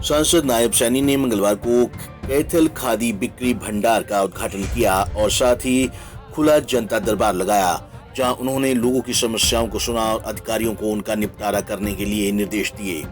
सांसद नायब सैनी ने मंगलवार को कैथल खादी बिक्री भंडार का उद्घाटन किया और साथ ही खुला जनता दरबार लगाया, जहां उन्होंने लोगों की समस्याओं को सुना और अधिकारियों को उनका निपटारा करने के लिए निर्देश दिए।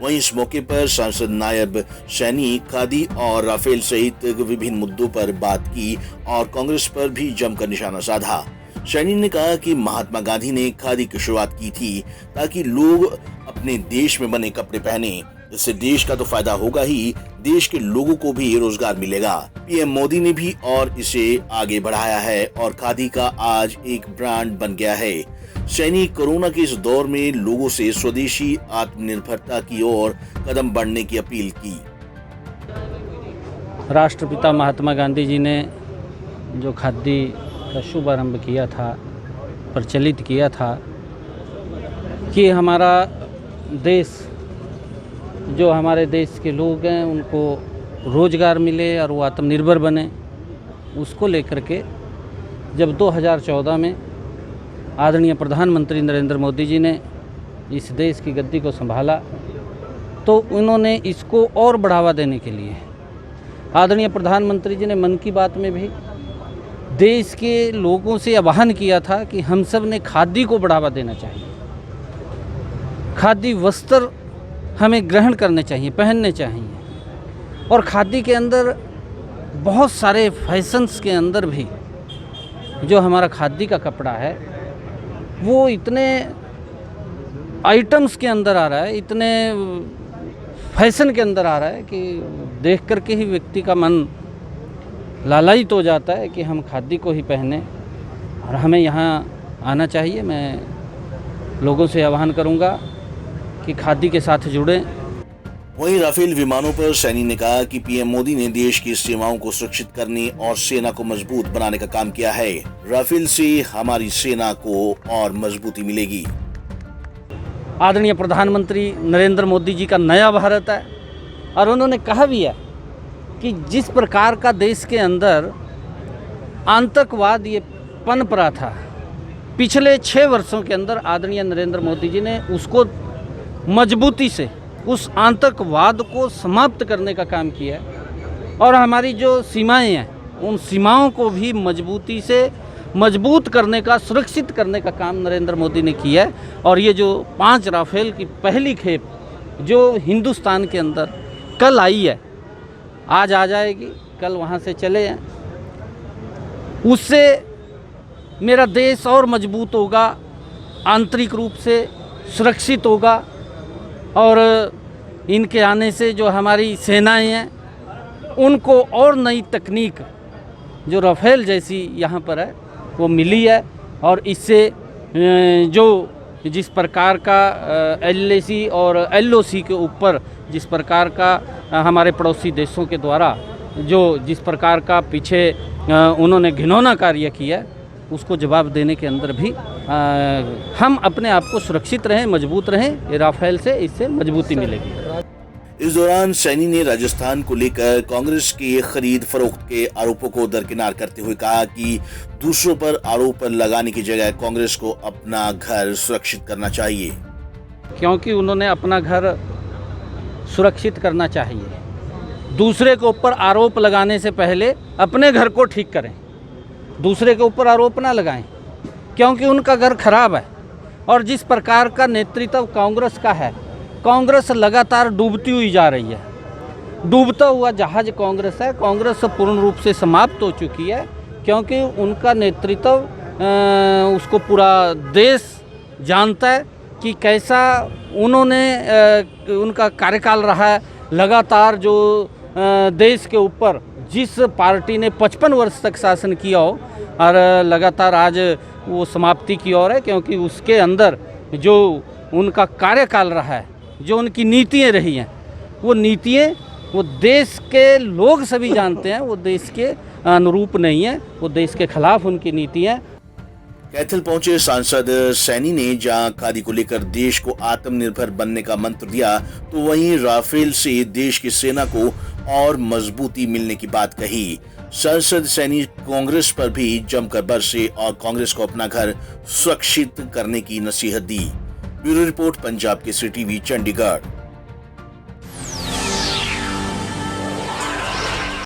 वहीं इस मौके पर सांसद नायब सैनी खादी और राफेल सहित विभिन्न मुद्दों पर बात की और कांग्रेस पर भी जमकर निशाना साधा। सैनी ने कहा कि महात्मा गांधी ने खादी की शुरुआत की थी ताकि लोग अपने देश में बने कपड़े पहने। इससे देश का तो फायदा होगा ही, देश के लोगों को भी रोजगार मिलेगा। पीएम मोदी ने भी और इसे आगे बढ़ाया है और खादी का आज एक ब्रांड बन गया है। सैनी कोरोना के इस दौर में लोगों से स्वदेशी आत्मनिर्भरता की ओर कदम बढ़ने की अपील की। राष्ट्रपिता महात्मा गांधी जी ने जो खादी का शुभारंभ किया था, प्रचलित किया था कि हमारा देश, जो हमारे देश के लोग हैं उनको रोज़गार मिले और वो आत्मनिर्भर बने, उसको लेकर के जब 2014 में आदरणीय प्रधानमंत्री नरेंद्र मोदी जी ने इस देश की गद्दी को संभाला तो उन्होंने इसको और बढ़ावा देने के लिए आदरणीय प्रधानमंत्री जी ने मन की बात में भी देश के लोगों से आह्वान किया था कि हम सब ने खादी को बढ़ावा देना चाहिए, खादी वस्त्र हमें ग्रहण करने चाहिए, पहनने चाहिए। और खादी के अंदर बहुत सारे फैशंस के अंदर भी जो हमारा खादी का कपड़ा है वो इतने आइटम्स के अंदर आ रहा है, इतने फैशन के अंदर आ रहा है कि देख कर के ही व्यक्ति का मन लालायित हो जाता है कि हम खादी को ही पहने और हमें यहाँ आना चाहिए। मैं लोगों से आह्वान करूँगा कि खादी के साथ जुड़ें। वहीं राफेल विमानों पर सैनी ने कहा कि पीएम मोदी ने देश की सीमाओं को सुरक्षित करने और सेना को मजबूत बनाने का काम किया है। राफेल से हमारी सेना को और मजबूती मिलेगी। आदरणीय प्रधानमंत्री नरेंद्र मोदी जी का नया भारत है और उन्होंने कहा भी है कि जिस प्रकार का देश के अंदर आतंकवाद ये पनप रहा था, पिछले 6 वर्षों के अंदर आदरणीय नरेंद्र मोदी जी ने उसको मजबूती से, उस आतंकवाद को समाप्त करने का काम किया है। और हमारी जो सीमाएं हैं उन सीमाओं को भी मजबूती से मजबूत करने का, सुरक्षित करने का काम नरेंद्र मोदी ने किया है। और ये जो 5 राफेल की पहली खेप जो हिंदुस्तान के अंदर कल आई है, आज आ जाएगी, कल वहाँ से चले हैं, उससे मेरा देश और मजबूत होगा, आंतरिक रूप से सुरक्षित होगा। और इनके आने से जो हमारी सेनाएं हैं उनको और नई तकनीक जो राफेल जैसी यहाँ पर है वो मिली है। और इससे जो जिस प्रकार का LAC और LOC के ऊपर जिस प्रकार का हमारे पड़ोसी देशों के द्वारा जो जिस प्रकार का पीछे उन्होंने घिनौना कार्य किया है, उसको जवाब देने के अंदर भी हम अपने आप को सुरक्षित रहें, मजबूत रहें। राफेल से इससे मजबूती मिलेगी। इस दौरान सैनी ने राजस्थान को लेकर कांग्रेस के खरीद फरोख्त के आरोपों को दरकिनार करते हुए कहा कि दूसरों पर आरोप लगाने की जगह कांग्रेस को अपना घर सुरक्षित करना चाहिए। क्योंकि उन्होंने अपना घर सुरक्षित करना चाहिए। दूसरे के ऊपर आरोप लगाने से पहले अपने घर को ठीक करें, दूसरे के ऊपर आरोप ना लगाएं, क्योंकि उनका घर खराब है। और जिस प्रकार का नेतृत्व कांग्रेस का है, कांग्रेस लगातार डूबती हुई जा रही है। डूबता हुआ जहाज कांग्रेस है। कांग्रेस पूर्ण रूप से समाप्त हो चुकी है क्योंकि उनका नेतृत्व उसको पूरा देश जानता है कि कैसा उन्होंने उनका कार्यकाल रहा है। लगातार जो देश के ऊपर जिस पार्टी ने 55 वर्ष तक शासन किया हो और लगातार आज वो समाप्ति की ओर है, क्योंकि उसके अंदर जो उनका कार्यकाल रहा है, जो उनकी नीतियाँ रही हैं, वो नीतियाँ वो देश के लोग सभी जानते हैं, वो देश के अनुरूप नहीं है, वो देश के खिलाफ उनकी नीतियाँ। कैथल पहुंचे सांसद सैनी ने जहां खादी को लेकर देश को आत्मनिर्भर बनने का मंत्र दिया, तो वहीं राफेल से देश की सेना को और मजबूती मिलने की बात कही। सांसद सैनी कांग्रेस पर भी जमकर बरसे और कांग्रेस को अपना घर सुरक्षित करने की नसीहत दी। Bureau report, Punjab Kesari TV, Chandigarh.